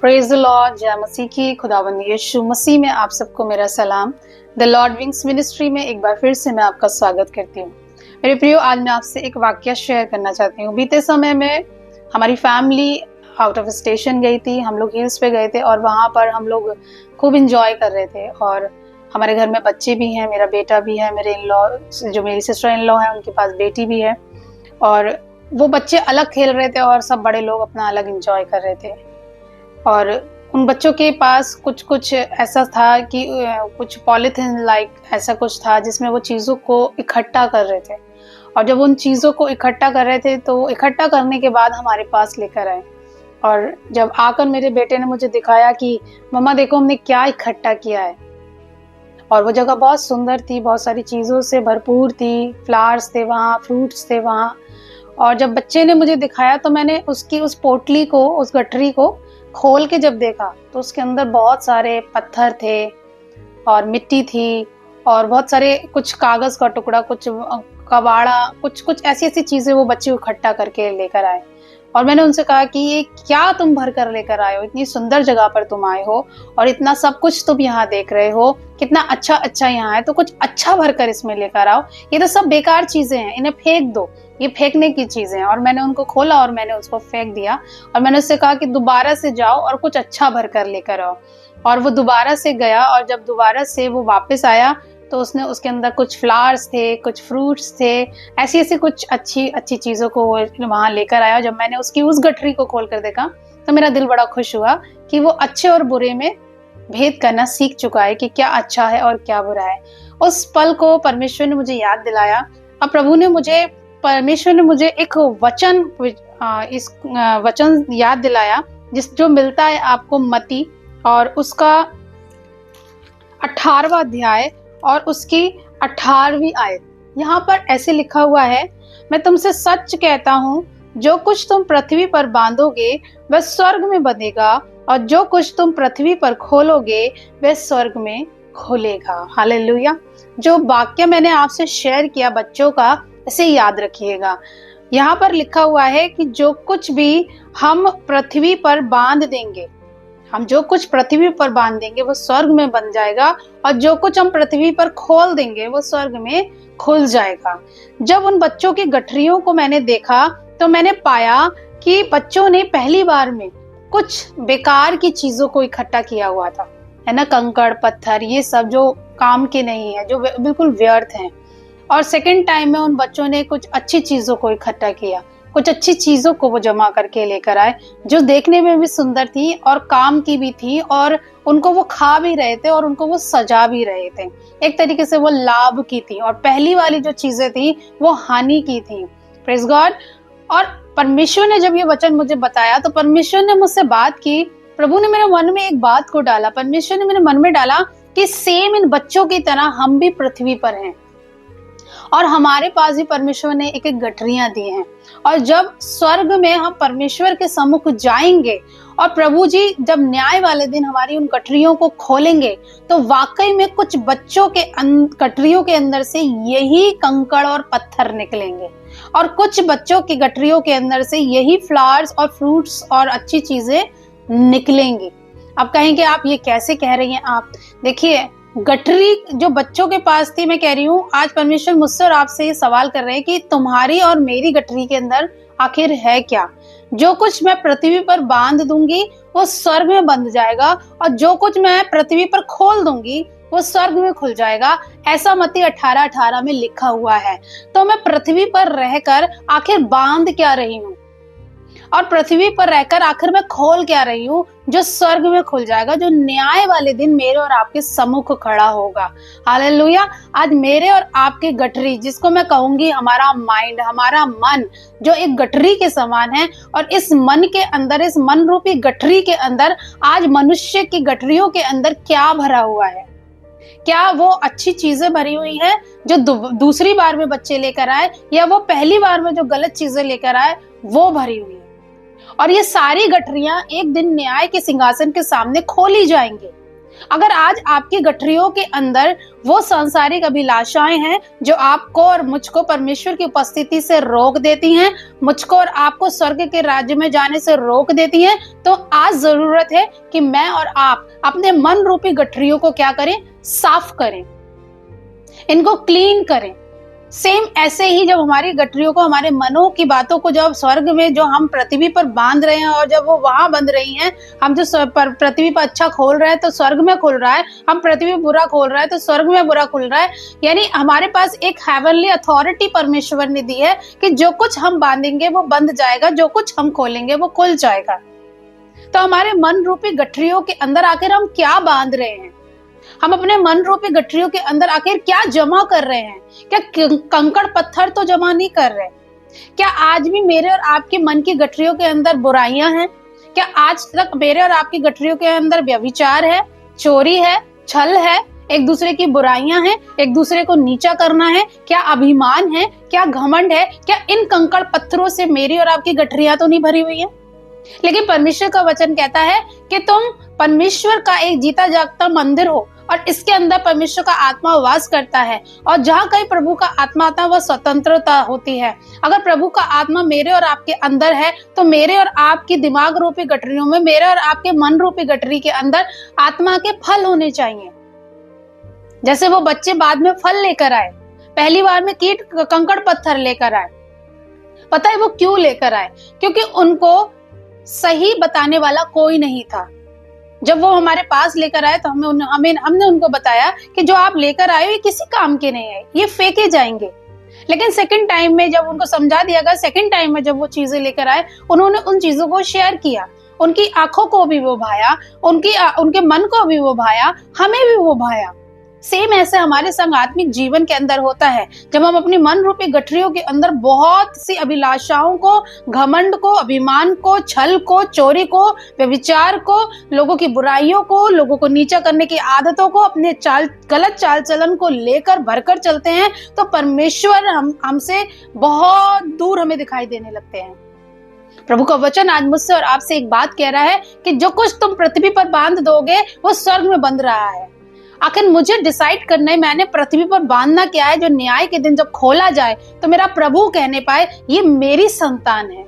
Praise the Lord. जय मसीह की। खुदावंद यीशु मसीह में आप सबको मेरा सलाम। द लॉर्ड विंग्स मिनिस्ट्री में एक बार फिर से मैं आपका स्वागत करती हूँ। मेरे प्रियो, आज मैं आपसे एक वाक्य शेयर करना चाहती हूँ। बीते समय में हमारी फैमिली आउट ऑफ स्टेशन गई थी। हम लोग हिल्स पे गए थे और वहाँ पर हम लोग खूब इंजॉय कर रहे थे। और हमारे घर में बच्चे भी हैं, मेरा बेटा भी है, मेरे इन लॉ जो मेरी सिस्टर इन लॉ है उनके पास बेटी भी है। और वो बच्चे अलग खेल रहे थे और सब बड़े लोग अपना अलग इंजॉय कर रहे थे। और उन बच्चों के पास कुछ ऐसा था कि कुछ पॉलीथिन लाइक ऐसा कुछ था जिसमें वो चीज़ों को इकट्ठा कर रहे थे। और जब उन चीज़ों को इकट्ठा कर रहे थे तो इकट्ठा करने के बाद हमारे पास लेकर आए। और जब आकर मेरे बेटे ने मुझे दिखाया कि मम्मा देखो हमने क्या इकट्ठा किया है। और वो जगह बहुत सुंदर थी, बहुत सारी चीज़ों से भरपूर थी, फ्लावर्स थे वहाँ, फ्रूट्स थे वहाँ। और जब बच्चे ने मुझे दिखाया तो मैंने उसकी उस पोटली को, उस गठरी को खोल के जब देखा तो उसके अंदर बहुत सारे पत्थर थे और मिट्टी थी और बहुत सारे कुछ कागज का टुकड़ा, कुछ कबाड़ा, कुछ ऐसी ऐसी चीजें वो बच्चे इकट्ठा करके लेकर आए। और मैंने उनसे कहा कि ये क्या तुम भर कर लेकर आए हो, इतनी सुंदर जगह पर तुम आए हो और इतना सब कुछ तुम यहाँ देख रहे हो, कितना अच्छा अच्छा यहाँ है, तो कुछ अच्छा भर कर इसमें लेकर आओ। ये तो सब बेकार चीजें हैं, इन्हें फेंक दो, ये फेंकने की चीजें हैं। और मैंने उनको खोला और मैंने उसको फेंक दिया। और मैंने उससे कहा कि दोबारा से जाओ और कुछ अच्छा भर कर लेकर आओ। और वो दोबारा से गया और जब दोबारा से वो वापस आया तो उसने उसके अंदर कुछ फ्लावर्स थे, कुछ फ्रूट्स थे, ऐसी ऐसी कुछ अच्छी अच्छी चीज़ों को वहाँ लेकर आया। जब मैंने उसकी उस गठरी को खोल कर देखा तो मेरा दिल बड़ा खुश हुआ कि वो अच्छे और बुरे में भेद करना सीख चुका है कि क्या अच्छा है और क्या बुरा है। उस पल को परमेश्वर ने मुझे याद दिलाया और परमेश्वर ने मुझे एक वचन, इस वचन याद दिलाया जो मिलता है आपको मत्ती और उसका 18वां अध्याय और उसकी 18वीं आयत। यहाँ पर ऐसे लिखा हुआ है, मैं तुमसे सच कहता हूँ, जो कुछ तुम पृथ्वी पर बांधोगे वह स्वर्ग में बंधेगा और जो कुछ तुम पृथ्वी पर खोलोगे वह स्वर्ग में खुलेगा। हालेलुया। जो वाक्य मैंने आपसे शेयर किया बच्चों का, इसे याद रखिएगा। यहाँ पर लिखा हुआ है कि जो कुछ भी हम पृथ्वी पर बांध देंगे, हम जो कुछ पृथ्वी पर बांध देंगे वो स्वर्ग में बन जाएगा और जो कुछ हम पृथ्वी पर खोल देंगे वो स्वर्ग में खुल जाएगा। जब उन बच्चों की गठरियों को मैंने देखा तो मैंने पाया कि बच्चों ने पहली बार में कुछ बेकार की चीजों को इकट्ठा किया हुआ था, है ना, कंकड़ पत्थर, ये सब जो काम के नहीं है, जो बिल्कुल व्यर्थ हैं। और सेकेंड टाइम में उन बच्चों ने कुछ अच्छी चीजों को इकट्ठा किया, कुछ अच्छी चीजों को वो जमा करके लेकर आए जो देखने में भी सुंदर थी और काम की भी थी और उनको वो खा भी रहे थे और उनको वो सजा भी रहे थे। एक तरीके से वो लाभ की थी और पहली वाली जो चीजें थी वो हानि की थी। Praise God. और परमेश्वर ने जब ये वचन मुझे बताया तो परमेश्वर ने मुझसे बात की, प्रभु ने मेरे मन में एक बात को डाला, परमेश्वर ने मेरे मन में डाला कि सेम इन बच्चों की तरह हम भी पृथ्वी पर हैं और हमारे पास भी परमेश्वर ने एक एक गठरियां दी हैं। और जब स्वर्ग में हम परमेश्वर के सम्मुख जाएंगे और प्रभु जी जब न्याय वाले दिन हमारी उन गठरियों को खोलेंगे तो वाकई में कुछ बच्चों के गठरियों के अंदर से यही कंकड़ और पत्थर निकलेंगे और कुछ बच्चों की गठरियों के अंदर से यही फ्लावर्स और फ्रूट्स और अच्छी चीजें निकलेंगी। अब कहेंगे आप ये कैसे कह रही हैं आप? देखिए, गठरी जो बच्चों के पास थी, मैं कह रही हूँ आज परमेश्वर मुझसे और आपसे ये सवाल कर रहे हैं कि तुम्हारी और मेरी गठरी के अंदर आखिर है क्या? जो कुछ मैं पृथ्वी पर बांध दूंगी वो स्वर्ग में बंध जाएगा और जो कुछ मैं पृथ्वी पर खोल दूंगी वो स्वर्ग में खुल जाएगा। ऐसा मत्ती 18:18 में लिखा हुआ है। तो मैं पृथ्वी पर रहकर आखिर बांध क्या रही हूँ और पृथ्वी पर रहकर आखिर मैं खोल क्या रही हूँ जो स्वर्ग में खुल जाएगा, जो न्याय वाले दिन मेरे और आपके सम्मुख खड़ा होगा। हालेलुया। आज मेरे और आपके गठरी, जिसको मैं कहूंगी हमारा माइंड, हमारा मन, जो एक गठरी के समान है और इस मन के अंदर, इस मन रूपी गठरी के अंदर आज मनुष्य की गठरियों के अंदर क्या भरा हुआ है? क्या वो अच्छी चीजें भरी हुई है जो दूसरी बार में बच्चे लेकर आए, या वो पहली बार में जो गलत चीजें लेकर आए वो भरी हुई है? और ये सारी गठरियां एक दिन न्याय के सिंहासन के सामने खोली जाएंगी अगर आज आपकी गठरियों के अंदर वो सांसारिक अभिलाषाएं हैं जो आपको और मुझको परमेश्वर की उपस्थिति से रोक देती हैं, मुझको और आपको स्वर्ग के राज्य में जाने से रोक देती हैं, तो आज जरूरत है कि मैं और आप अपने मन रूपी गठरियों को क्या करें? साफ करें, इनको क्लीन करें। सेम ऐसे ही जब हमारी गठरियों को, हमारे मनों की बातों को जब स्वर्ग में जो हम पृथ्वी पर बांध रहे हैं और जब वो वहां बंध रही हैं, हम जो पृथ्वी पर अच्छा खोल रहे हैं तो स्वर्ग में खुल रहा है, हम पृथ्वी पर बुरा खोल रहे हैं तो स्वर्ग में बुरा खुल रहा है। यानी हमारे पास एक हेवनली अथॉरिटी परमेश्वर ने दी है कि जो कुछ हम बांधेंगे वो बंध जाएगा, जो कुछ हम खोलेंगे वो खुल जाएगा। तो हमारे मन रूपी गठरियों के अंदर आखिर हम क्या बांध रहे हैं? हम अपने मन रूपी गठरियों के अंदर आखिर क्या जमा कर रहे हैं? क्या कंकड़ पत्थर तो जमा नहीं कर रहे? क्या आज भी मेरे और आपके मन की गठरियों के अंदर बुराइयां हैं? क्या आज तक मेरे और आपकी गठरियों के अंदर व्यभिचार है, चोरी है, छल है, एक दूसरे की बुराइयां हैं, एक दूसरे को नीचा करना है? क्या अभिमान है? क्या घमंड है? क्या इन कंकड़ पत्थरों से मेरी और आपकी गठरियां तो नहीं भरी हुई है? लेकिन परमेश्वर का वचन कहता है कि तुम परमेश्वर का एक जीता जागता मंदिर हो और इसके अंदर परमेश्वर का आत्मा वास करता है, और जहाँ कहीं प्रभु का आत्मा आता है वह स्वतंत्रता होती है। अगर प्रभु का आत्मा मेरे और आपके अंदर है तो मेरे और आपकी दिमाग रूपी गठरियों में, मेरे और आपके मन रूपी गठरी के अंदर आत्मा के फल होने चाहिए। जैसे वो बच्चे बाद में फल लेकर आए, पहली बार में कीट कंकड़ पत्थर लेकर आए। पता है वो क्यों लेकर आए? क्योंकि उनको सही बताने वाला कोई नहीं था। जब वो हमारे पास लेकर आए तो हमने उनको बताया कि जो आप लेकर आए हो ये किसी काम के नहीं है, ये फेंके जाएंगे। लेकिन सेकंड टाइम में जब उनको समझा दिया गया, सेकंड टाइम में जब वो चीजें लेकर आए, उन्होंने उन चीजों को शेयर किया। उनकी आंखों को भी वो भाया, उनके मन को भी वो भाया, हमें भी वो भाया। सेम ऐसे हमारे संग आत्मिक जीवन के अंदर होता है। जब हम अपनी मन रूपी गठरियों के अंदर बहुत सी अभिलाषाओं को, घमंड को, अभिमान को, छल को, चोरी को, व्यभिचार को, लोगों की बुराइयों को, लोगों को नीचा करने की आदतों को, अपने गलत चाल चलन को लेकर भरकर चलते हैं, तो परमेश्वर हमसे बहुत दूर हमें दिखाई देने लगते हैं। प्रभु का वचन आज मुझसे और आपसे एक बात कह रहा है कि जो कुछ तुम पृथ्वी पर बांध दोगे वो स्वर्ग में बंध रहा है। आखिर मुझे डिसाइड करना है मैंने पृथ्वी पर बांधना क्या है, जो न्याय के दिन जब खोला जाए तो मेरा प्रभु कहने पाए ये मेरी संतान है,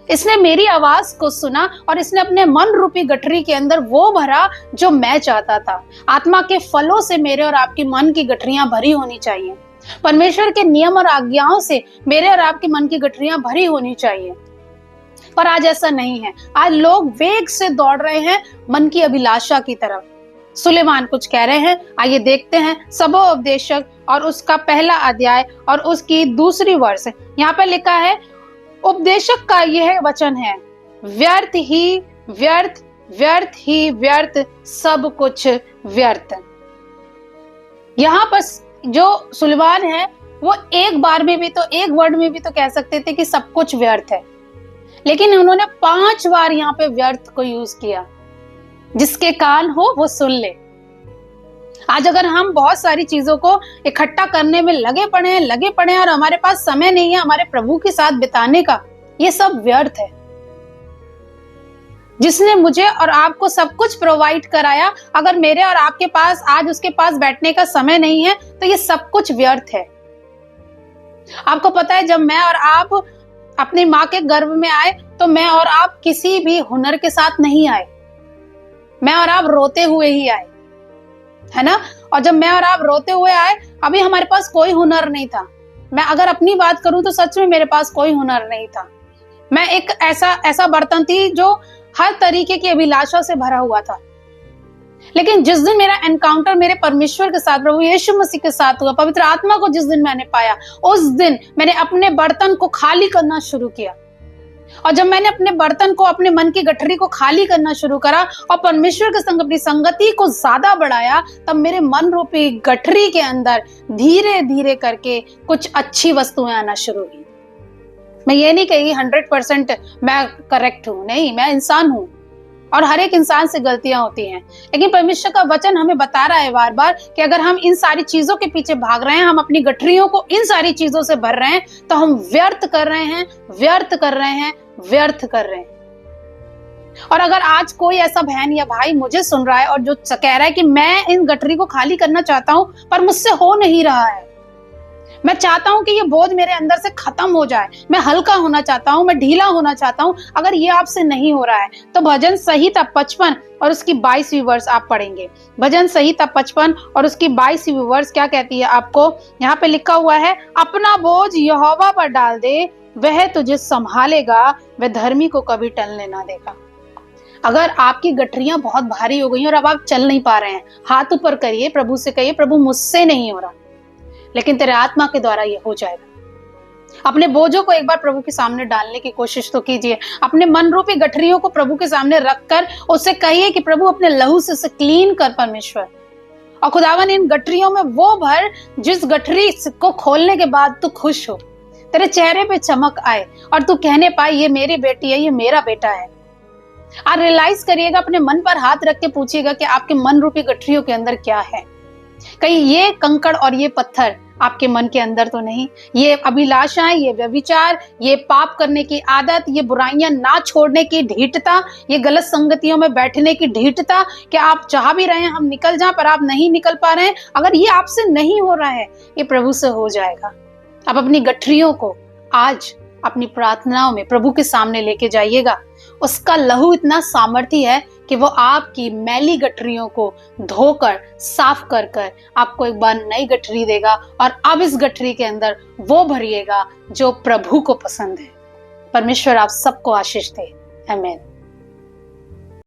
इसने मेरी आवाज को सुना और इसने अपने मन रूपी गठरी के अंदर वो भरा जो मैं चाहता था। आत्मा के फलों से मेरे और आपकी मन की गठरियां भरी होनी चाहिए। परमेश्वर के नियम और आज्ञाओं से मेरे और आपके मन की गठरियां भरी होनी चाहिए। पर आज ऐसा नहीं है। आज लोग वेग से दौड़ रहे हैं मन की अभिलाषा की तरफ। सुलेमान कुछ कह रहे हैं, आइए देखते हैं। सबोपदेशक और उसका पहला अध्याय और उसकी दूसरी वर्ष। यहाँ पे लिखा है, उपदेशक का यह वचन है, व्यर्थ ही व्यर्थ, व्यर्थ ही व्यर्थ, सब कुछ व्यर्थ। यहाँ पर जो सुलेमान है वो एक बार में भी तो, एक वर्ड में भी तो कह सकते थे कि सब कुछ व्यर्थ है, लेकिन उन्होंने 5 बार यहाँ पे व्यर्थ को यूज किया। जिसके कान हो वो सुन ले। आज अगर हम बहुत सारी चीजों को इकट्ठा करने में लगे पड़े हैं और हमारे पास समय नहीं है हमारे प्रभु के साथ बिताने का, ये सब व्यर्थ है। जिसने मुझे और आपको सब कुछ प्रोवाइड कराया, अगर मेरे और आपके पास आज उसके पास बैठने का समय नहीं है तो ये सब कुछ व्यर्थ है। आपको पता है, जब मैं और आप अपनी माँ के गर्भ में आए तो मैं और आप किसी भी हुनर के साथ नहीं आए, मैं और आप रोते हुए ही आए, है ना। और जब मैं और आप रोते हुए आए, अभी हमारे पास कोई हुनर नहीं था। मैं अगर अपनी बात करूं तो सच में मेरे पास कोई हुनर नहीं था। मैं एक ऐसा बर्तन थी जो हर तरीके की अभिलाषा से भरा हुआ था। लेकिन जिस दिन मेरा एनकाउंटर मेरे परमेश्वर के साथ, प्रभु यीशु मसीह के साथ हुआ, पवित्र आत्मा को जिस दिन मैंने पाया, उस दिन मैंने अपने बर्तन को खाली करना शुरू किया। और जब मैंने अपने बर्तन को, अपने मन की गठरी को खाली करना शुरू करा और परमेश्वर के संग अपनी संगति को ज्यादा बढ़ाया, तब मेरे मन रूपी गठरी के अंदर धीरे धीरे करके कुछ अच्छी वस्तुएं आना शुरू हुई। मैं ये नहीं कही 100% मैं करेक्ट हूं, नहीं, मैं इंसान हूं और हर एक इंसान से गलतियां होती हैं। लेकिन परमेश्वर का वचन हमें बता रहा है बार बार कि अगर हम इन सारी चीजों के पीछे भाग रहे हैं, हम अपनी गठरियों को इन सारी चीजों से भर रहे हैं, तो हम व्यर्थ कर रहे हैं, व्यर्थ कर रहे हैं, व्यर्थ कर रहे हैं। और अगर आज कोई ऐसा बहन या भाई मुझे सुन रहा है और जो कह रहा है कि मैं इन गठरी को खाली करना चाहता हूं पर मुझसे हो नहीं रहा है, मैं चाहता हूं कि ये बोझ मेरे अंदर से खत्म हो जाए, मैं हल्का होना चाहता हूं, मैं ढीला होना चाहता हूं, अगर ये आपसे नहीं हो रहा है तो भजन संहिता 55 और उसकी 22वीं वर्स आप पढ़ेंगे। भजन संहिता 55 और उसकी 22वीं वर्स क्या कहती है आपको? यहाँ पे लिखा हुआ है, अपना बोझ यहोवा पर डाल दे, वह तुझे संभालेगा, वह धर्मी को कभी टलने ना देगा। अगर आपकी गठरियां बहुत भारी हो गई और अब आप चल नहीं पा रहे हैं, हाथ ऊपर करिए, प्रभु से कहिए, प्रभु मुझसे नहीं हो रहा, लेकिन तेरे आत्मा के द्वारा ये हो जाएगा। अपने बोझों को एक बार प्रभु के सामने डालने की कोशिश तो कीजिए। अपने मन रूपी गठरियों को प्रभु के सामने रखकर उससे कहिए कि प्रभु अपने लहू से उसे क्लीन कर परमेश्वर, और खुदावन इन गठरियों में वो भर जिस गठरी को खोलने के बाद तू खुश हो, तेरे चेहरे पे चमक आए और तू कहने पाए ये मेरी बेटी है, ये मेरा बेटा है। आप रियलाइज करिएगा, अपने मन पर हाथ रख के पूछिएगा कि आपके मन रूपी गठरियों के अंदर क्या है। कहीं ये कंकड़ और ये पत्थर आपके मन के अंदर तो नहीं, ये अभिलाषाएं, ये व्यभिचार, ये पाप करने की आदत, ये बुराइयां ना छोड़ने की ढीठता, ये गलत संगतियों में बैठने की ढीठता कि आप चाह भी रहे हैं हम निकल जाएं पर आप नहीं निकल पा रहे हैं, अगर ये आपसे नहीं हो रहा है, ये प्रभु से हो जाएगा। आप अपनी गठरियों को आज अपनी प्रार्थनाओं में प्रभु के सामने लेके जाइएगा। उसका लहू इतना सामर्थी है कि वो आपकी मैली गठरियों को धोकर साफ कर कर आपको एक बार नई गठरी देगा, और अब इस गठरी के अंदर वो भरिएगा जो प्रभु को पसंद है। परमेश्वर आप सबको आशीष दे। आमीन।